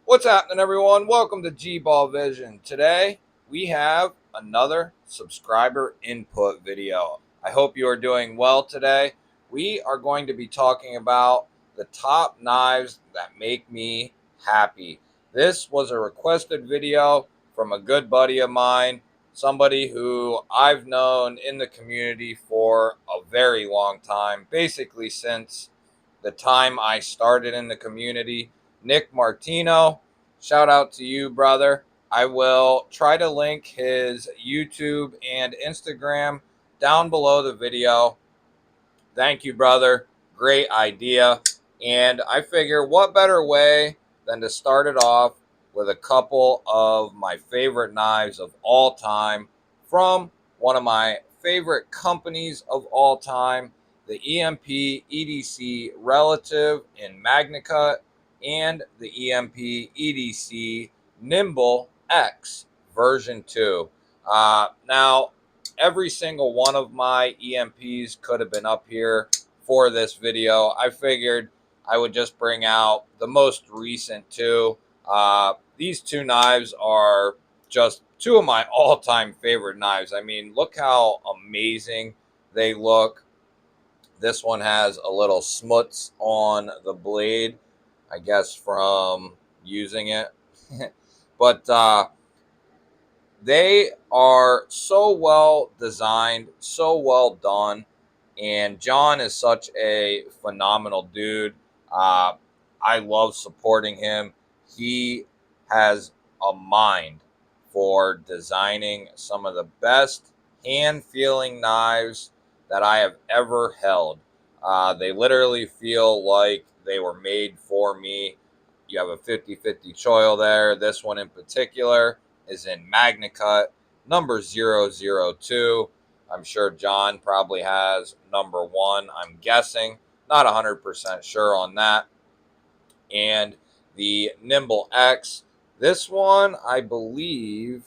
What's happening, everyone? Welcome to GBALL Vision. Today, we have another subscriber input video. I hope you are doing well today. We are going to be talking about the top knives that make me happy. This was a requested video from a good buddy of mine, somebody who I've known in the community for a very long time, basically since the time I started in the community. Nick Martino, shout out to you, brother. I will try to link his YouTube and Instagram down below the video. Thank you, brother. Great idea. And I figure what better way than to start it off with a couple of my favorite knives of all time from one of my favorite companies of all time, the EMP EDC Relative in MagnaCut and the EMP EDC Nimble X version 2. Now, every single one of my EMPs could have been up here for this video. I figured I would just bring out the most recent two. These two knives are just two of my all-time favorite knives. I mean, look how amazing they look. This one has a little smuts on the blade, I guess from using it. But they are so well designed, so well done, and John is such a phenomenal dude. Uh, I love supporting him. He has a mind for designing some of the best hand feeling knives that I have ever held. They literally feel like they were made for me. You have a 50-50 choil there. This one in particular is in MagnaCut, number 002. I'm sure John probably has number 1, I'm guessing. Not 100% sure on that. And the Nimble X, this one I believe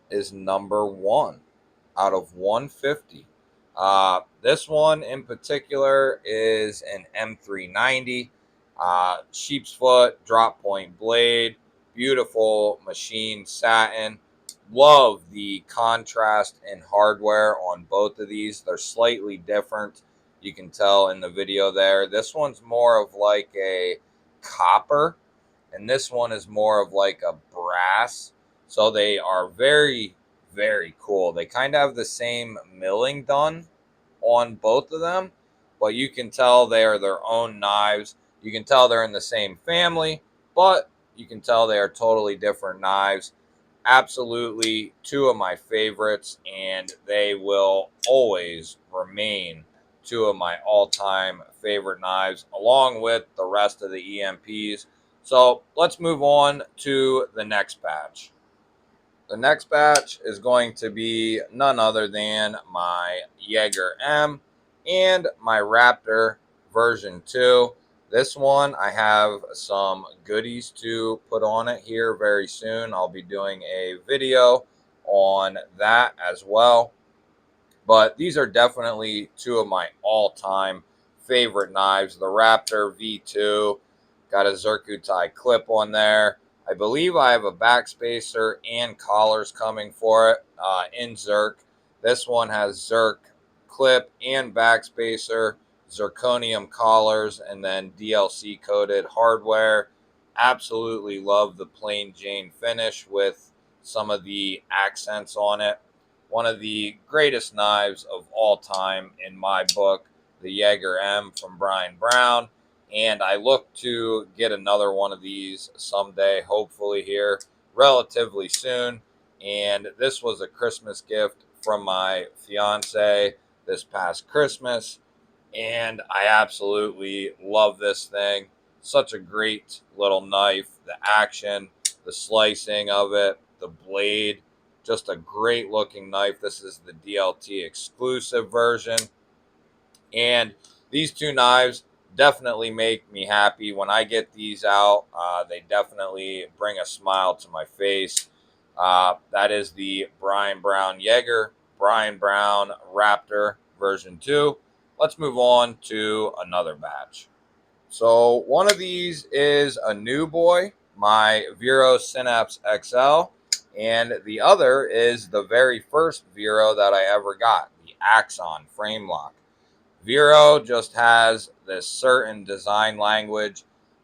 is number 1 out of 150. This one in particular is an M390, sheep's foot, drop point blade, beautiful machine satin. Love the contrast in hardware on both of these. They're slightly different. You can tell in the video there. This one's more of like a copper, and this one is more of like a brass. So they are very, very cool. They kind of have the same milling done on both of them, but you can tell they are their own knives. You can tell they're in the same family, but you can tell they are totally different knives. Absolutely two of my favorites, and they will always remain two of my all-time favorite knives, along with the rest of the EMPs. So let's move on to the next batch. The next batch is going to be none other than my Jaeger M and my Raptor version 2. This one, I have some goodies to put on it here very soon. I'll be doing a video on that as well. But these are definitely two of my all-time favorite knives. The Raptor V2, got a Zircuti clip on there. I believe I have a backspacer and collars coming for it in Zirc. This one has Zirc clip and backspacer, zirconium collars, and then DLC coated hardware. Absolutely love the plain Jane finish with some of the accents on it. One of the greatest knives of all time in my book, the Jaeger M from Brian Brown. And I look to get another one of these someday, hopefully here relatively soon. And this was a Christmas gift from my fiance this past Christmas. And I absolutely love this thing. Such a great little knife. The action, the slicing of it, the blade, just a great looking knife. This is the DLT exclusive version. And these two knives definitely make me happy. When I get these out, they definitely bring a smile to my face. That is the Brian Brown Jaeger, Brian Brown Raptor version 2. Let's move on to another batch. So one of these is a new boy. my Vero Synapse XL, and the other is the very first Vero that I ever got, the Axon frame lock. Vero just has this certain design language.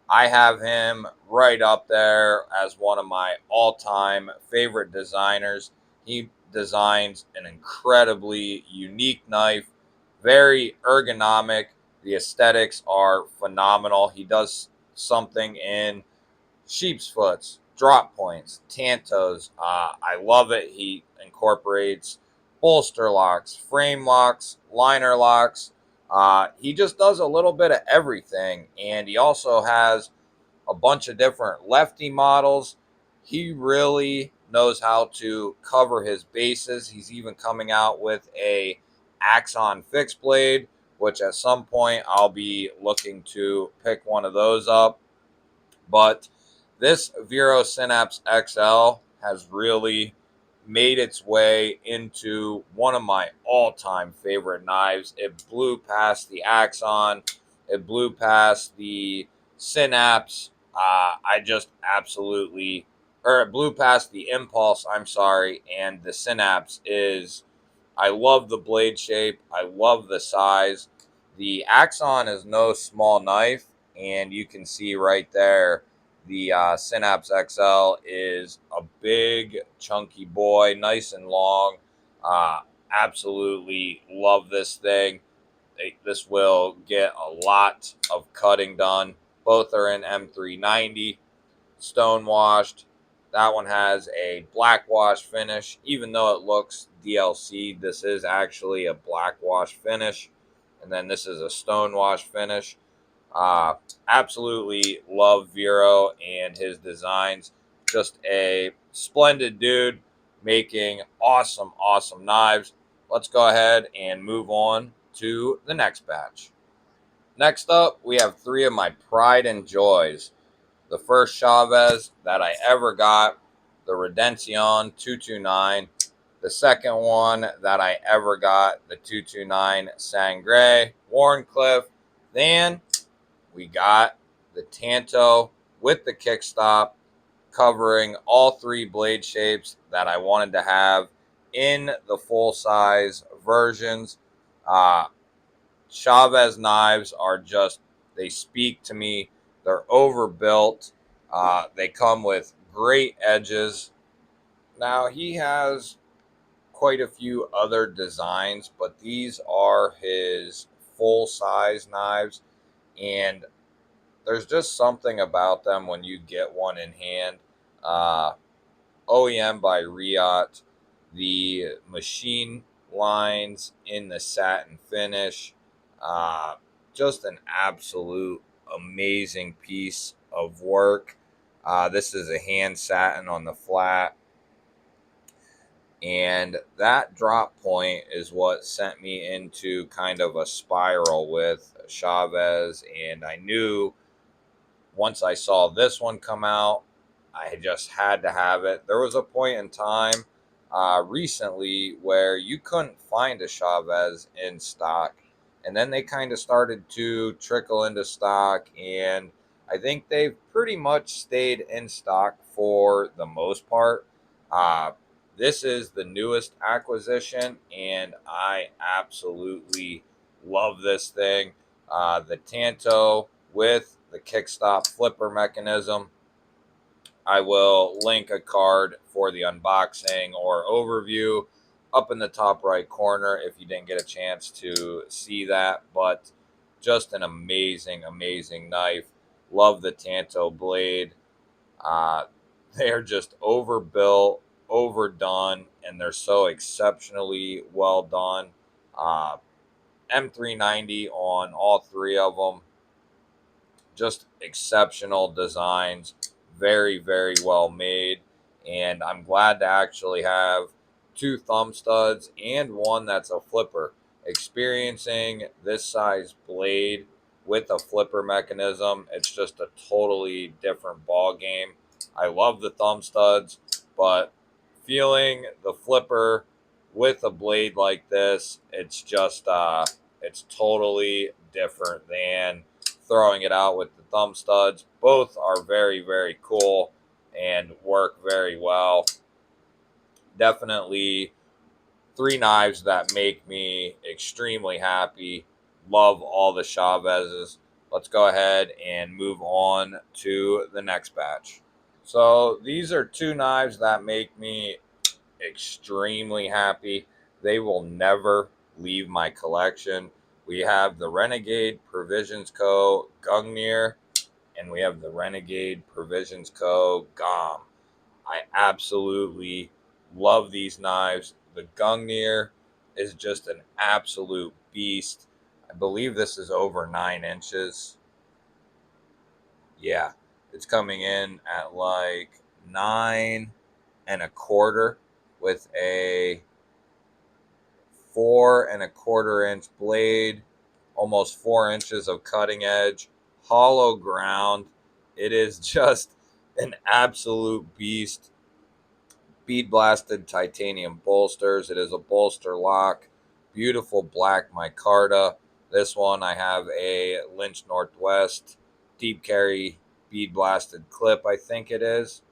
I have him right up there as one of my all-time favorite designers. He designs an incredibly unique knife, very ergonomic. The aesthetics are phenomenal. He does something in sheep's foots, drop points, tantos. I love it. He incorporates bolster locks, frame locks, liner locks. He just does a little bit of everything, and he also has a bunch of different lefty models. He really knows how to cover his bases. He's even coming out with a Axon fixed blade, which at some point I'll be looking to pick one of those up. But this Vero Synapse XL has really made its way into one of my all-time favorite knives. It blew past the Axon. It blew past the Synapse. I just absolutely, or it blew past the Impulse, I'm sorry, and the Synapse is, I love the blade shape. I love the size. The Axon is no small knife, and you can see right there the Synapse XL is a big, chunky boy, nice and long. Uh, Absolutely love this thing. This will get a lot of cutting done. Both are in M390, stone washed. That one has a black wash finish. Even though it looks DLC, this is actually a black wash finish. And then this is a stone wash finish. Uh, Absolutely love Vero and his designs. Just a splendid dude making awesome, awesome knives. Let's go ahead and move on to the next batch. Next up, we have three of my pride and joys. The first Chavez that I ever got, the Redention 229. The second one that I ever got, the 229 Sangre Warncliffe. Then we got the Tanto with the kickstop, covering all three blade shapes that I wanted to have in the full size versions. Uh, Chavez knives are just, they speak to me. They're overbuilt. They come with great edges. Now, he has quite a few other designs, but these are his full size knives. And there's just something about them when you get one in hand. Uh, OEM by Riot, the machine lines in the satin finish, uh, just an absolute amazing piece of work. This is a hand satin on the flat, and that drop point is what sent me into kind of a spiral with Chavez, and I knew once I saw this one come out, I just had to have it. There was a point in time recently where you couldn't find a Chavez in stock, and then they kind of started to trickle into stock, and I think they've pretty much stayed in stock for the most part. Uh, this is the newest acquisition, and I absolutely love this thing. The Tanto with the kickstop flipper mechanism. I will link a card for the unboxing or overview up in the top right corner if you didn't get a chance to see that. But just an amazing, amazing knife. Love the Tanto blade. Uh, they're just overbuilt, overdone, and they're so exceptionally well done. Uh, M390 on all three of them. Just exceptional designs, very, very well made. And I'm glad to actually have two thumb studs and one that's a flipper. Experiencing this size blade with a flipper mechanism, it's just a totally different ball game. I love the thumb studs, but feeling the flipper with a blade like this, it's just it's totally different than throwing it out with the thumb studs. Both are very, very cool and work very well. Definitely three knives that make me extremely happy. Love all the Chavezes. Let's go ahead and move on to the next batch. So these are two knives that make me extremely happy. They will never leave my collection. We have the Renegade Provisions Co. Gungnir, and we have the Renegade Provisions Co. Gom. I absolutely love these knives. The Gungnir is just an absolute beast. I believe this is over 9 inches. Yeah, it's coming in at like 9 1/4 with a 4 1/4 inch blade, almost 4 inches of cutting edge, hollow ground. It is just an absolute beast. Bead blasted titanium bolsters. It is a bolster lock. Beautiful black micarta. This one I have a Lynch Northwest deep carry bead blasted clip, I think it is.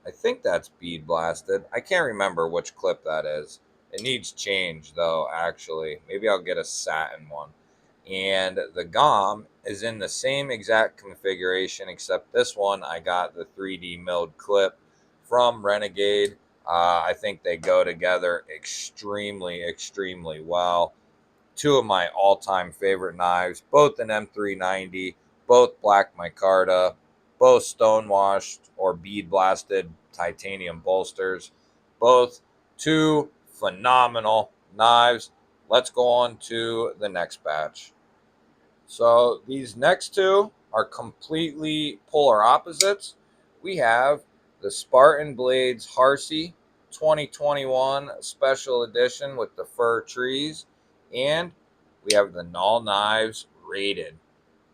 I think that's bead blasted. I can't remember which clip that is. It needs change though, actually. Maybe I'll get a satin one. And the GOM is in the same exact configuration, except this one I got the 3D milled clip from Renegade. I think they go together extremely, extremely well. Two of my all-time favorite knives, both an M390, both black micarta, both stonewashed or bead blasted titanium bolsters, both two phenomenal knives. Let's go on to the next batch. So these next two are completely polar opposites. We have the Spartan Blades Harsey 2021 special edition with the fir trees, and we have the Null Knives Rated.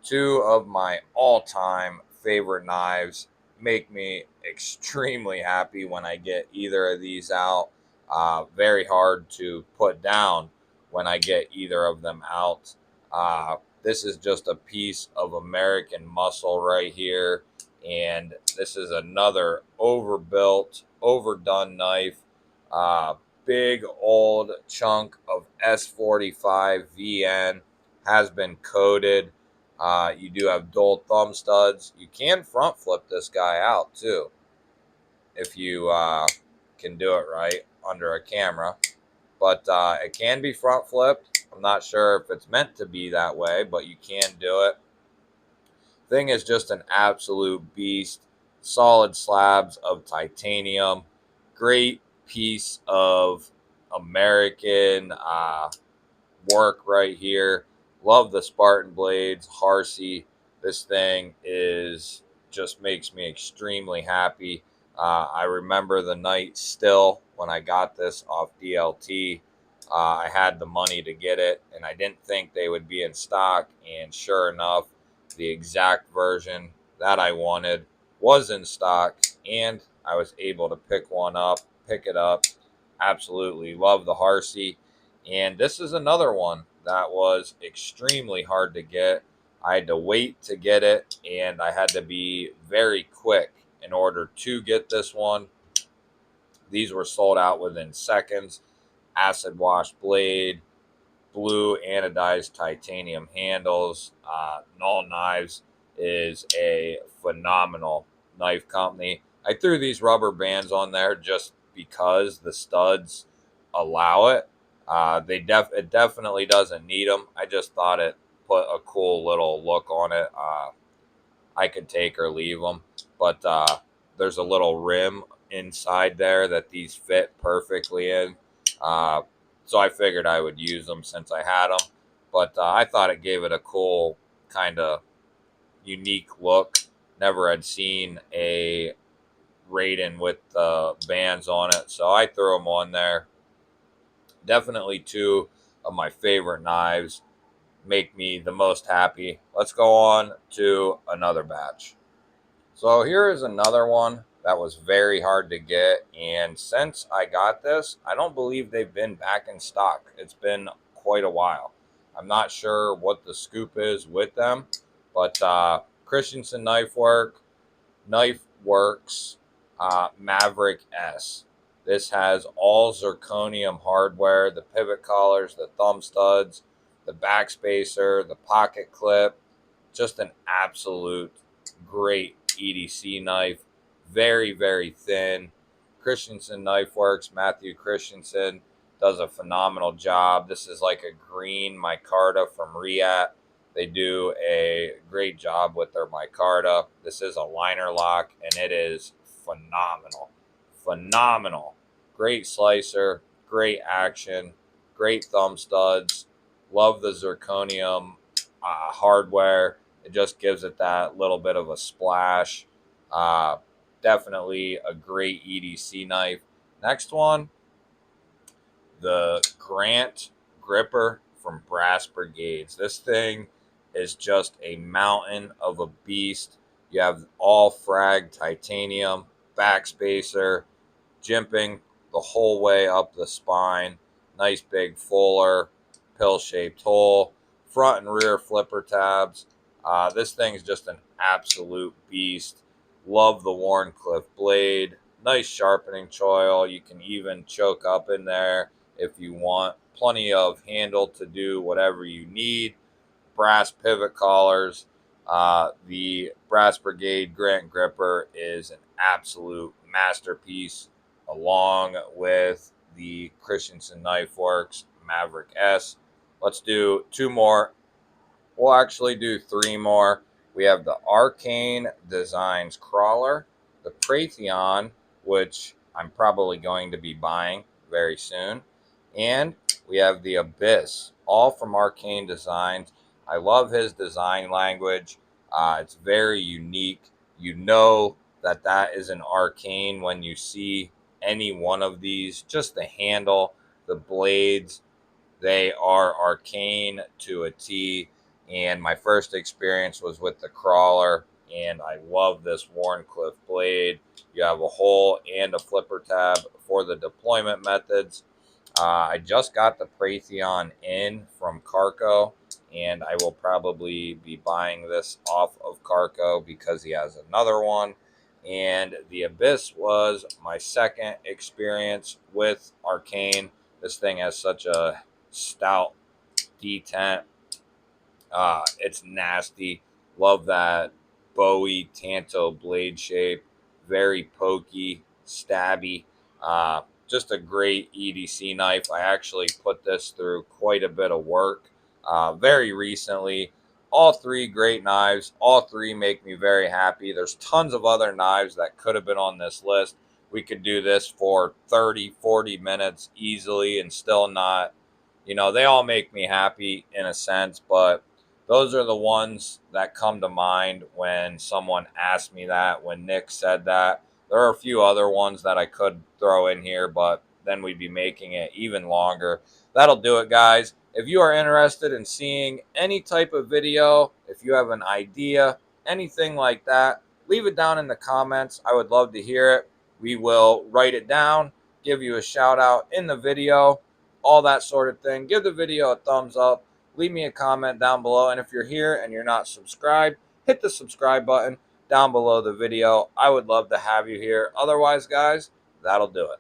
Two of my all-time favorite knives, make me extremely happy when I get either of these out. Very hard to put down when I get either of them out. This is just a piece of American muscle right here. And this is another overbuilt, overdone knife. Uh, Big old chunk of S45 VN has been coated. You do have dual thumb studs. You can front flip this guy out too, if you can do it right under a camera. But it can be front flipped. I'm not sure if it's meant to be that way, but you can do it. Thing is just an absolute beast. Solid slabs of titanium. Great piece of American work right here. Love the Spartan Blades Harsey. This thing is just makes me extremely happy. I remember the night still when I got this off DLT. I had the money to get it, and I didn't think they would be in stock. And sure enough, the exact version that I wanted was in stock, and I was able to pick it up. Absolutely love the Harsey. And this is another one that was extremely hard to get. I had to wait to get it, and I had to be very quick in order to get this one. These were sold out within seconds. Acid wash blade, blue anodized titanium handles. Null Knives is a phenomenal knife company. I threw these rubber bands on there just because the studs allow it. It definitely doesn't need them. I just thought it put a cool little look on it. I could take or leave them, but there's a little rim inside there that these fit perfectly in. Uh, so I figured I would use them since I had them, but I thought it gave it a cool kind of unique look. Never had seen a Raiden with bands on it, so I threw them on there. Definitely two of my favorite knives, make me the most happy. Let's go on to another batch. So here is another one that was very hard to get, and since I got this, I don't believe they've been back in stock. It's been quite a while. I'm not sure what the scoop is with them, But Christensen Knife Works Maverick S. This has all zirconium hardware, the pivot collars, the thumb studs, the backspacer, the pocket clip. Just an absolute great EDC knife. Very, very thin. Christensen Knife Works, Matthew Christensen does a phenomenal job. This is like a green micarta from Riat. They do a great job with their micarta. This is a liner lock, and it is phenomenal. Phenomenal. Great slicer, great action, great thumb studs. Love the zirconium hardware. It just gives it that little bit of a splash. Uh, Definitely a great EDC knife. Next one, the Grant Gripper from Brass Brigades. This thing is just a mountain of a beast. You have all frag titanium, backspacer, jimping the whole way up the spine. Nice big fuller, pill-shaped hole, front and rear flipper tabs. This thing's just an absolute beast. Love the Wharncliffe blade. Nice sharpening choil. You can even choke up in there if you want. Plenty of handle to do whatever you need. Brass pivot collars. The Brass Brigade Grant Gripper is an absolute masterpiece, along with the Christensen Knife Works Maverick S. Let's do two more. We'll actually do three more. We have the Arcane Designs Crawler, the Praetheon, which I'm probably going to be buying very soon, and we have the Abyss, all from Arcane Designs. I love his design language. It's very unique. You know that that is an Arcane when you see any one of these. Just the handle, the blades, they are Arcane to a T. And my first experience was with the Crawler, and I love this Wharncliffe blade. You have a hole and a flipper tab for the deployment methods. I just got the Praetheon in from Carco, and I will probably be buying this off of Carco because he has another one. And the Abyss was my second experience with Arcane. This thing has such a stout detent. It's nasty. Love that Bowie Tanto blade shape. Very pokey, stabby. Just a great EDC knife. I actually put this through quite a bit of work very recently. All three great knives. All three make me very happy. There's tons of other knives that could have been on this list. We could do this for 30, 40 minutes easily and still not, they all make me happy in a sense, but those are the ones that come to mind when someone asked me that, when Nick said that. There are a few other ones that I could throw in here, but then we'd be making it even longer. That'll do it, guys. If you are interested in seeing any type of video, if you have an idea, anything like that, leave it down in the comments. I would love to hear it. We will write it down, give you a shout out in the video, all that sort of thing. Give the video a thumbs up. Leave me a comment down below. And if you're here and you're not subscribed, hit the subscribe button down below the video. I would love to have you here. Otherwise, guys, that'll do it.